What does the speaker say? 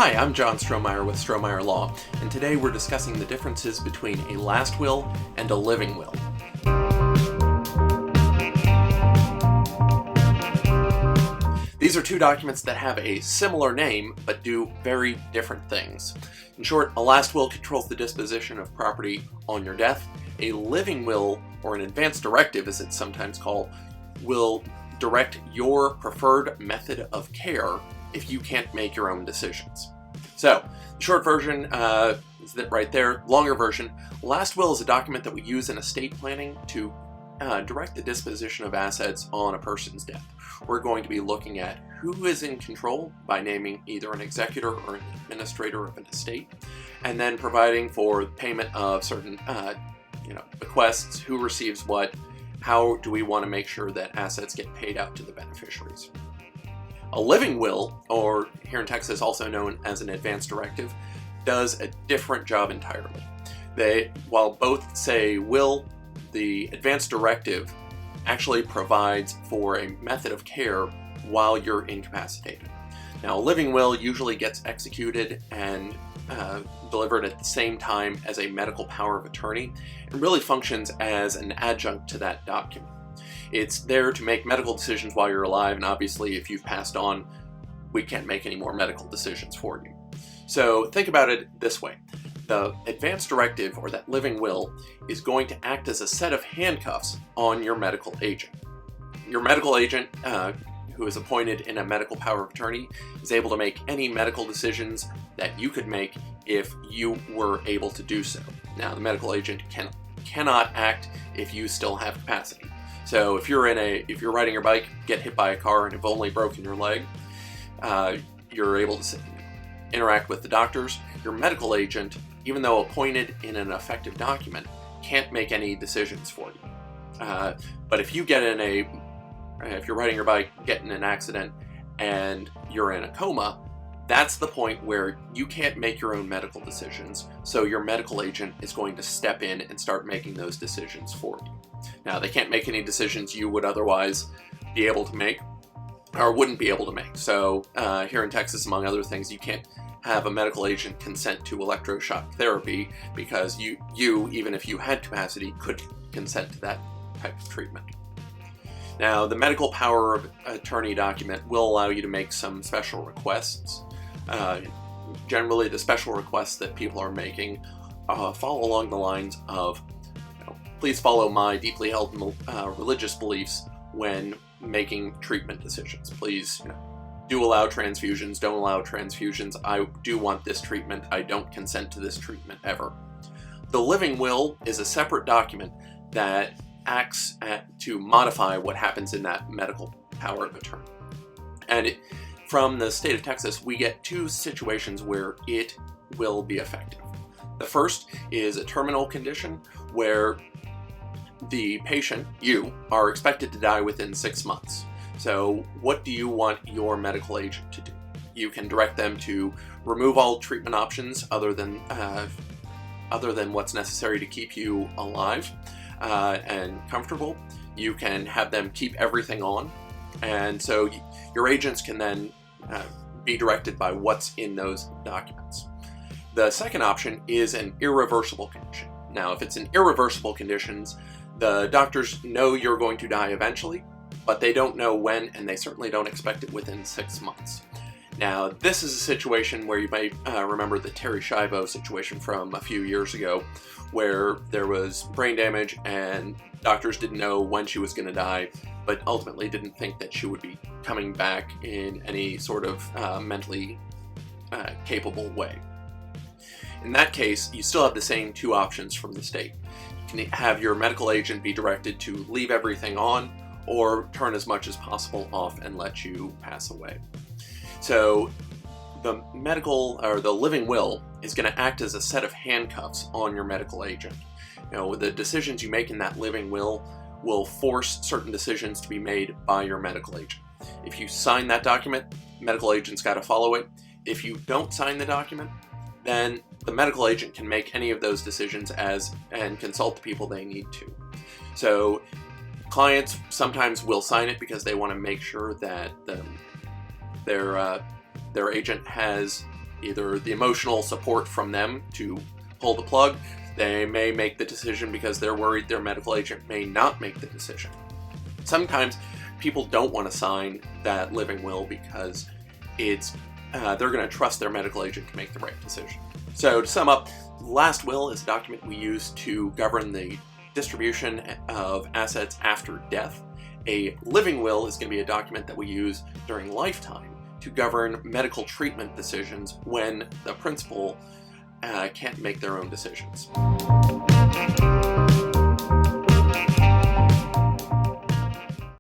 Hi, I'm John Strohmeyer with Strohmeyer Law, and today we're discussing the differences between a last will and a living will. These are two documents that have a similar name, but do very different things. In short, a last will controls the disposition of property on your death. A living will, or an advance directive as it's sometimes called, will direct your preferred method of care if you can't make your own decisions. So, the short version is that right there. Longer version, last will is a document that we use in estate planning to direct the disposition of assets on a person's death. We're going to be looking at who is in control by naming either an executor or an administrator of an estate, and then providing for payment of certain bequests, who receives what, how do we want to make sure that assets get paid out to the beneficiaries. A living will, or here in Texas also known as an advance directive, does a different job entirely. While both say will, the advance directive actually provides for a method of care while you're incapacitated. Now, a living will usually gets executed and delivered at the same time as a medical power of attorney and really functions as an adjunct to that document. It's there to make medical decisions while you're alive, and obviously if you've passed on, we can't make any more medical decisions for you. So think about it this way. The advance directive, or that living will, is going to act as a set of handcuffs on your medical agent. Your medical agent, who is appointed in a medical power of attorney, is able to make any medical decisions that you could make if you were able to do so. Now, the medical agent cannot act if you still have capacity. So if you're riding your bike, get hit by a car, and have only broken your leg, you're able to interact with the doctors. Your medical agent, even though appointed in an effective document, can't make any decisions for you. But if you if you're riding your bike, get in an accident, and you're in a coma, that's the point where you can't make your own medical decisions, so your medical agent is going to step in and start making those decisions for you. Now, they can't make any decisions you would otherwise be able to make, or wouldn't be able to make. So here in Texas, among other things, you can't have a medical agent consent to electroshock therapy because you, even if you had capacity, couldn't consent to that type of treatment. Now, the medical power of attorney document will allow you to make some special requests. Generally, the special requests that people are making fall along the lines of, please follow my deeply held religious beliefs when making treatment decisions. Please do allow transfusions, don't allow transfusions. I do want this treatment. I don't consent to this treatment ever. The living will is a separate document that acts to modify what happens in that medical power of attorney. And from the state of Texas, we get two situations where it will be effective. The first is a terminal condition where the patient, you, are expected to die within 6 months. So what do you want your medical agent to do? You can direct them to remove all treatment options other than what's necessary to keep you alive and comfortable. You can have them keep everything on, and so your agents can then be directed by what's in those documents. The second option is an irreversible condition. Now, if it's an irreversible condition, the doctors know you're going to die eventually, but they don't know when, and they certainly don't expect it within 6 months. Now, this is a situation where you might remember the Terry Schiavo situation from a few years ago, where there was brain damage and doctors didn't know when she was going to die, but ultimately didn't think that she would be coming back in any sort of mentally capable way. In that case, you still have the same two options from the state. You can have your medical agent be directed to leave everything on, or turn as much as possible off and let you pass away. So the medical, or the living will, is going to act as a set of handcuffs on your medical agent. The decisions you make in that living will force certain decisions to be made by your medical agent. If you sign that document, medical agent's got to follow it. If you don't sign the document, then the medical agent can make any of those decisions and consult the people they need to. So clients sometimes will sign it because they want to make sure that their agent has either the emotional support from them to pull the plug. They may make the decision because they're worried their medical agent may not make the decision. Sometimes people don't want to sign that living will because they're going to trust their medical agent to make the right decision. So to sum up, the last will is a document we use to govern the distribution of assets after death. A living will is going to be a document that we use during lifetime to govern medical treatment decisions when the principal can't make their own decisions.